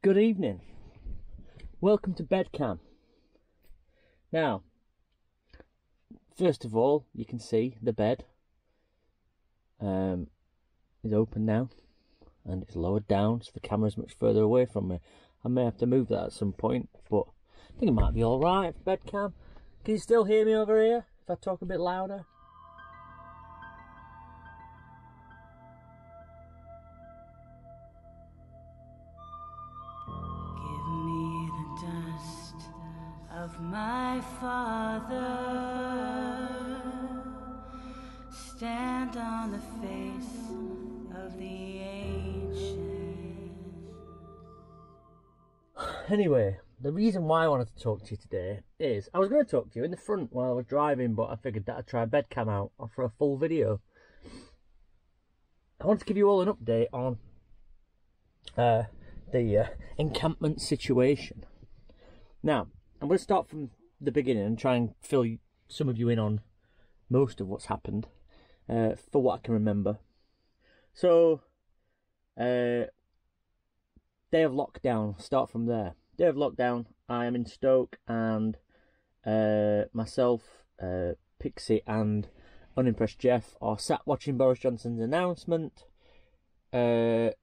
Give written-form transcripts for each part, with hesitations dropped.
Good evening. Welcome to Bedcam. Now, first of all, you can see the bed is open now and it's lowered down, so the camera's much further away from me. I may have to move that at some point, but I think it might be alright for Bedcam. Can you still hear me over here if I talk a bit louder? Of my father, stand on the face of the ancient. Anyway, the reason why I wanted to talk to you today is I was going to talk to you in the front while I was driving, but I figured that I'd try Bedcam out for a full video. I want to give you all an update on the encampment situation. Now, I'm going to start from the beginning and try and fill some of you in on most of what's happened, for what I can remember. So, day of lockdown, start from there. Day of lockdown, I am in Stoke, and myself, Pixie and Unimpressed Jeff are sat watching Boris Johnson's announcement, and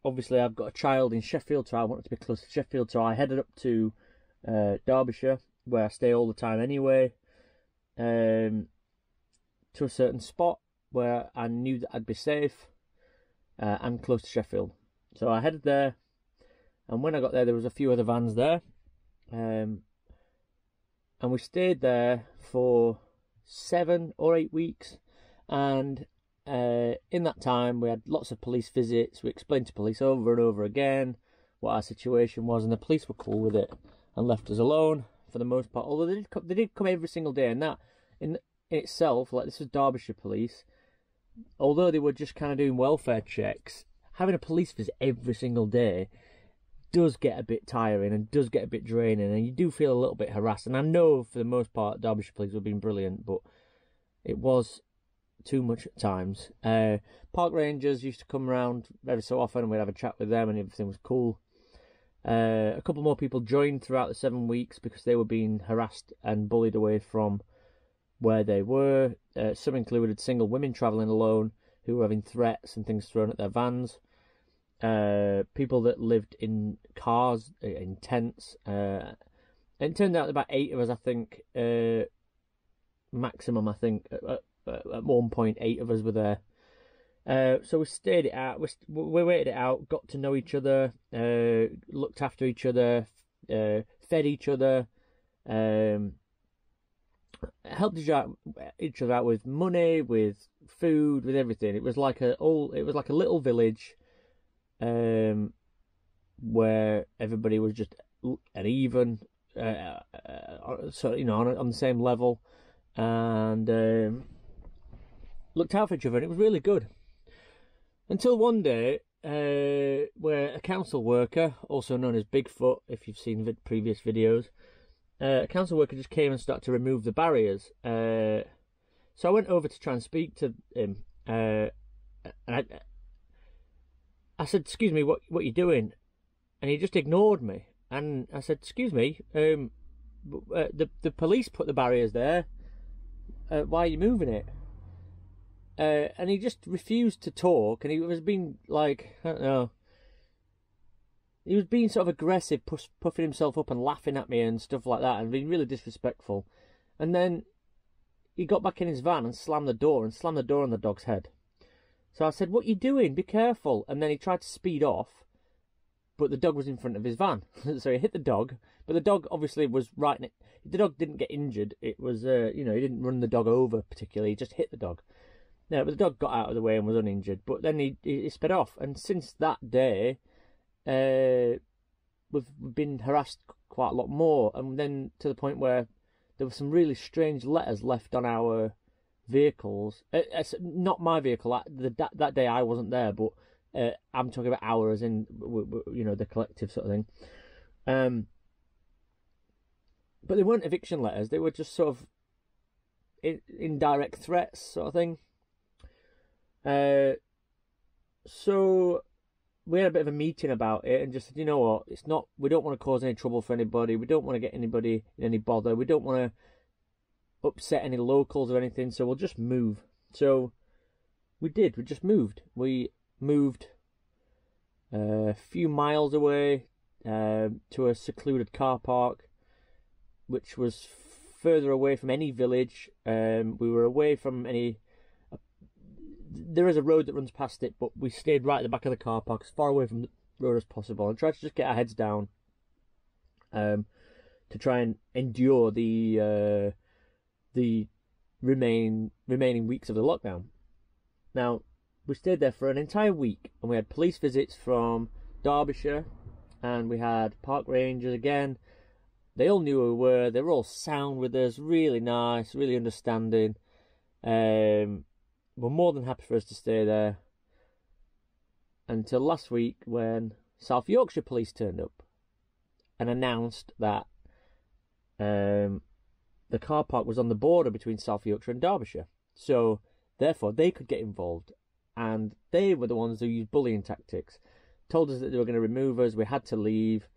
obviously I've got a child in Sheffield, so I wanted to be close to Sheffield, so I headed up to Derbyshire, where I stay all the time anyway, to a certain spot where I knew that I'd be safe and close to Sheffield. So I headed there, and when I got there was a few other vans there, and we stayed there for 7 or 8 weeks, and in that time we had lots of police visits. We explained to police over and over again what our situation was, and the police were cool with it and left us alone for the most part. Although they did come every single day, and that in itself, like, this was Derbyshire police, although they were just kind of doing welfare checks, having a police visit every single day does get a bit tiring and does get a bit draining, and you do feel a little bit harassed. And I know for the most part Derbyshire police have been brilliant, but it was too much at times. Park rangers used to come around every so often, and we'd have a chat with them, and everything was cool. A couple more people joined throughout the 7 weeks because they were being harassed and bullied away from where they were. Some included single women travelling alone who were having threats and things thrown at their vans. People that lived in cars, in tents. It turned out about 8 of us, I think, maximum, I think. At one point, 8 of us were there. So we stayed it out, we waited it out, got to know each other, looked after each other, fed each other, helped each other out with money, with food, with everything. It was like a little village, where everybody was just an even, so, you know, on the same level, and looked out for each other, and it was really good. Until one day, where a council worker, also known as Bigfoot, if you've seen previous videos, a council worker just came and started to remove the barriers. So I went over to try and speak to him, and I said, "Excuse me, what are you doing?" And he just ignored me. And I said, "Excuse me, the police put the barriers there. Why are you moving it?" And he just refused to talk, and he was being, like, I don't know, he was being sort of aggressive, puffing himself up and laughing at me and stuff like that, and being really disrespectful. And then he got back in his van and slammed the door on the dog's head. So I said, "What are you doing? Be careful." And then he tried to speed off, but the dog was in front of his van. So he hit the dog, but the dog obviously was right in it. The dog didn't get injured. It was, you know, he didn't run the dog over particularly, he just hit the dog. No, but the dog got out of the way and was uninjured. But then he sped off. And since that day, we've been harassed quite a lot more. And then to the point where there were some really strange letters left on our vehicles. It's not my vehicle. That day I wasn't there, but I'm talking about ours, in, you know, the collective sort of thing. But they weren't eviction letters. They were just sort of indirect threats sort of thing. So we had a bit of a meeting about it and just said, you know what, it's not. We don't want to cause any trouble for anybody. We don't want to get anybody in any bother. We don't want to upset any locals or anything. So we'll just move. So we did. We just moved. We moved a few miles away to a secluded car park, which was further away from any village. We were away from any. There is a road that runs past it, but we stayed right at the back of the car park, as far away from the road as possible, and tried to just get our heads down to try and endure the remaining weeks of the lockdown. Now, we stayed there for an entire week, and we had police visits from Derbyshire, and we had park rangers again. They all knew who we were. They were all sound with us, really nice, really understanding. Were more than happy for us to stay there until last week, when South Yorkshire police turned up and announced that the car park was on the border between South Yorkshire and Derbyshire. So, therefore, they could get involved. And they were the ones who used bullying tactics. Told us that they were going to remove us, we had to leave,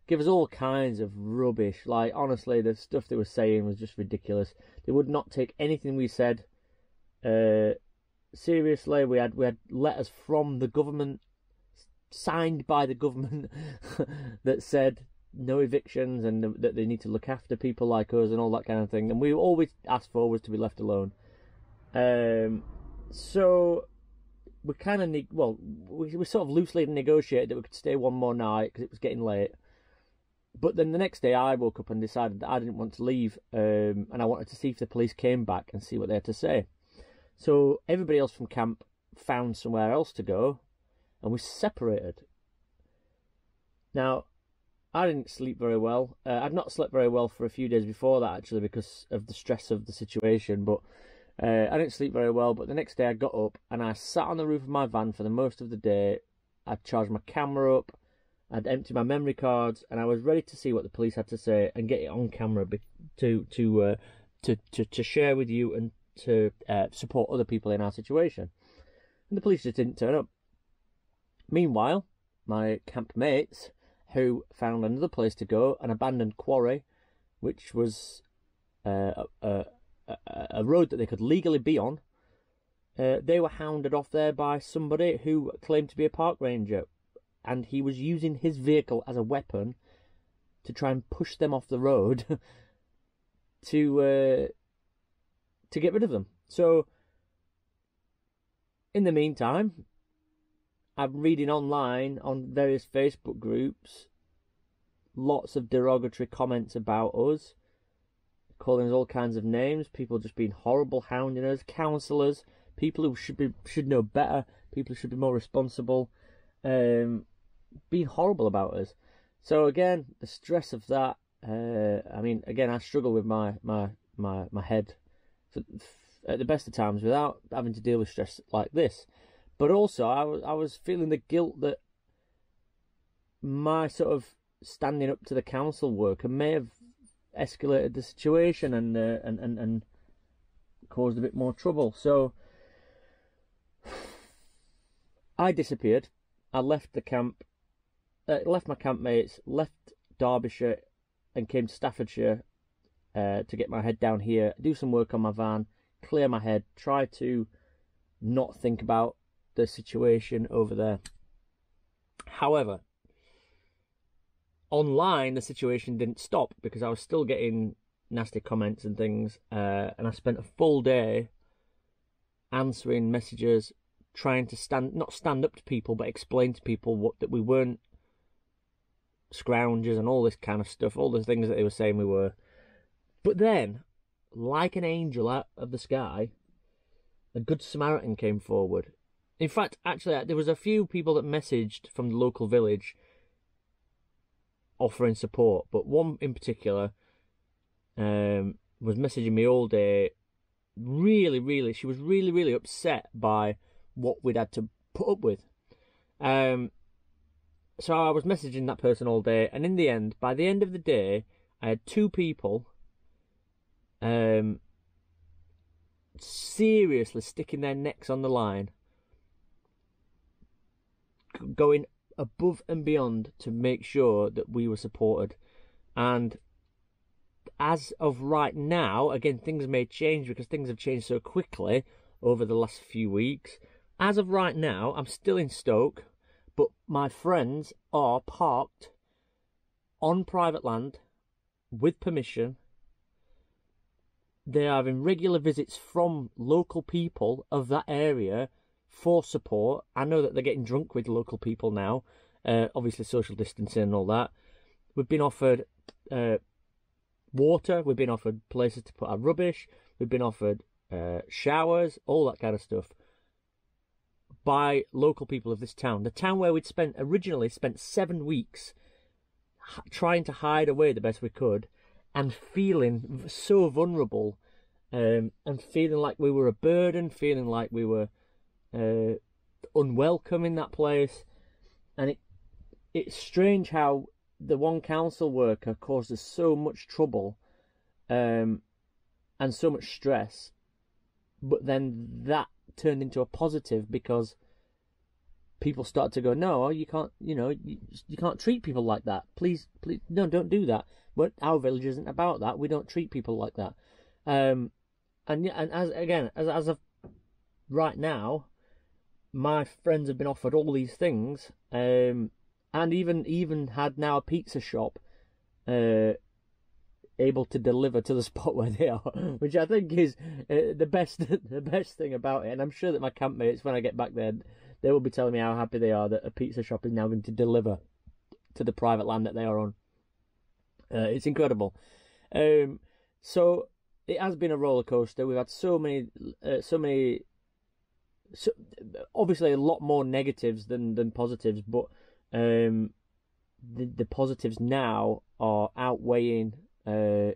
give us all kinds of rubbish. Like, honestly, the stuff they were saying was just ridiculous. They would not take anything we said seriously. We had letters from the government, signed by the government, that said no evictions and that they need to look after people like us and all that kind of thing. And we always asked for was to be left alone. So we kind of we sort of loosely negotiated that we could stay one more night because it was getting late. But then the next day I woke up and decided that I didn't want to leave, and I wanted to see if the police came back and see what they had to say. So everybody else from camp found somewhere else to go, and we separated. Now, I didn't sleep very well. I'd not slept very well for a few days before that, actually, because of the stress of the situation. But I didn't sleep very well. But the next day I got up and I sat on the roof of my van for the most of the day. I'd charged my camera up. I'd emptied my memory cards, and I was ready to see what the police had to say and get it on camera to share with you and to support other people in our situation. And the police just didn't turn up. Meanwhile, my camp mates, who found another place to go, an abandoned quarry, which was a road that they could legally be on, they were hounded off there by somebody who claimed to be a park ranger, and he was using his vehicle as a weapon to try and push them off the road to get rid of them. So, in the meantime, I'm reading online on various Facebook groups lots of derogatory comments about us, calling us all kinds of names, people just being horrible, hounding us, counsellors, people who should know better, people who should be more responsible, being horrible about us. So again, the stress of that, I mean, again, I struggle with my head at the best of times without having to deal with stress like this. But also, I was feeling the guilt that my sort of standing up to the council worker may have escalated the situation and caused a bit more trouble. So I disappeared. I left the camp, left my campmates, left Derbyshire, and came to Staffordshire to get my head down here, do some work on my van, clear my head, try to not think about the situation over there. However, online the situation didn't stop, because I was still getting nasty comments and things, and I spent a full day answering messages, trying to not stand up to people, but explain to people that we weren't scroungers and all this kind of stuff, all the things that they were saying we were. But then, like an angel out of the sky, a good Samaritan came forward. In fact, actually, there was a few people that messaged from the local village offering support, but one in particular was messaging me all day. She was really upset by what we'd had to put up with. So I was messaging that person all day, and in the end, by the end of the day, I had two people seriously sticking their necks on the line, going above and beyond to make sure that we were supported. And as of right now, again, things may change because things have changed so quickly over the last few weeks. As of right now, I'm still in Stoke, but my friends are parked on private land with permission. They are having regular visits from local people of that area for support. I know that they're getting drunk with local people now, obviously social distancing and all that. We've been offered water, we've been offered places to put our rubbish, we've been offered showers, all that kind of stuff by local people of this town. The town where we'd originally spent 7 weeks trying to hide away the best we could and feeling so vulnerable, and feeling like we were a burden, feeling like we were unwelcome in that place. And it's strange how the one council worker caused us so much trouble and so much stress, but then that turned into a positive because people started to go, no, you can't, you can't treat people like that. Please, no, don't do that. But our village isn't about that. We don't treat people like that. And as of right now, my friends have been offered all these things, and even had now a pizza shop able to deliver to the spot where they are, which I think is the best thing about it. And I'm sure that my campmates, when I get back there, they will be telling me how happy they are that a pizza shop is now going to deliver to the private land that they are on. It's incredible. So it has been a roller coaster. We've had so many, obviously a lot more negatives than positives, but the positives now are outweighing in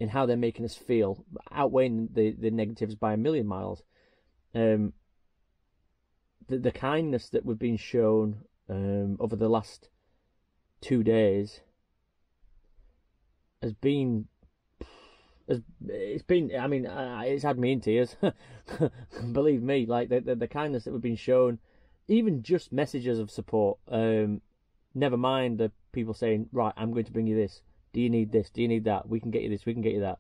how they're making us feel, outweighing the negatives by a million miles. The kindness that we've been shown over the last 2 days has been, I mean, it's had me in tears. Believe me, like the kindness that we've been shown, even just messages of support. Never mind the people saying, right, I'm going to bring you this. Do you need this? Do you need that? We can get you this. We can get you that.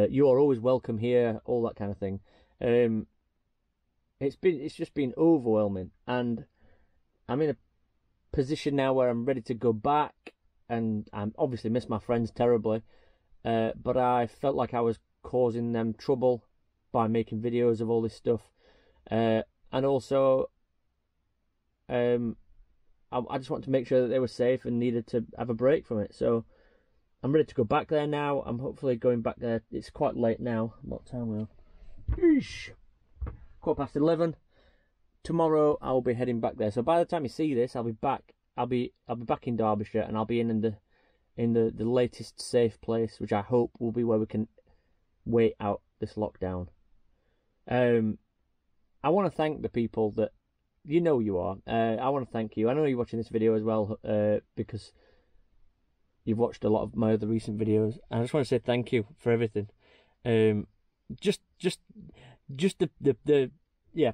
You are always welcome here. All that kind of thing. It's just been overwhelming, and I'm in a position now where I'm ready to go back, and I obviously miss my friends terribly. But I felt like I was causing them trouble by making videos of all this stuff, and also I just want to make sure that they were safe and needed to have a break from it. So I'm ready to go back there now. I'm hopefully going back there. It's quite late now. What time are we? 11:15. Tomorrow I'll be heading back there. So by the time you see this, I'll be back. I'll be back in Derbyshire, and I'll be in the latest safe place, which I hope will be where we can wait out this lockdown. I want to thank the people that you are. I want to thank you. I know you're watching this video as well, because you've watched a lot of my other recent videos. And I just want to say thank you for everything. Just the yeah,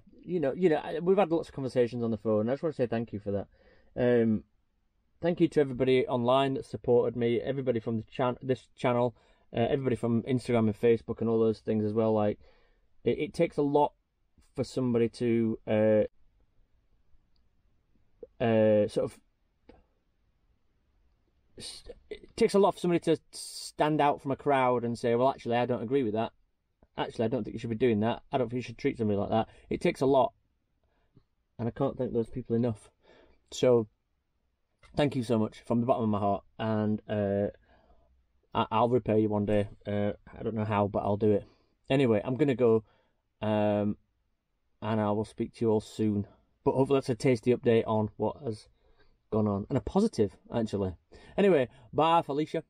we've had lots of conversations on the phone. I just want to say thank you for that. Thank you to everybody online that supported me, everybody from this channel, everybody from Instagram and Facebook and all those things as well. Like, it takes a lot for somebody to it takes a lot for somebody to stand out from a crowd and say, well, actually, I don't agree with that. Actually, I don't think you should be doing that. I don't think you should treat somebody like that. It takes a lot, and I can't thank those people enough. So thank you so much from the bottom of my heart, and I'll repay you one day. I don't know how, but I'll do it. Anyway, I'm going to go, and I will speak to you all soon. But hopefully that's a tasty update on what has gone on, and a positive, actually. Anyway, bye, Felicia.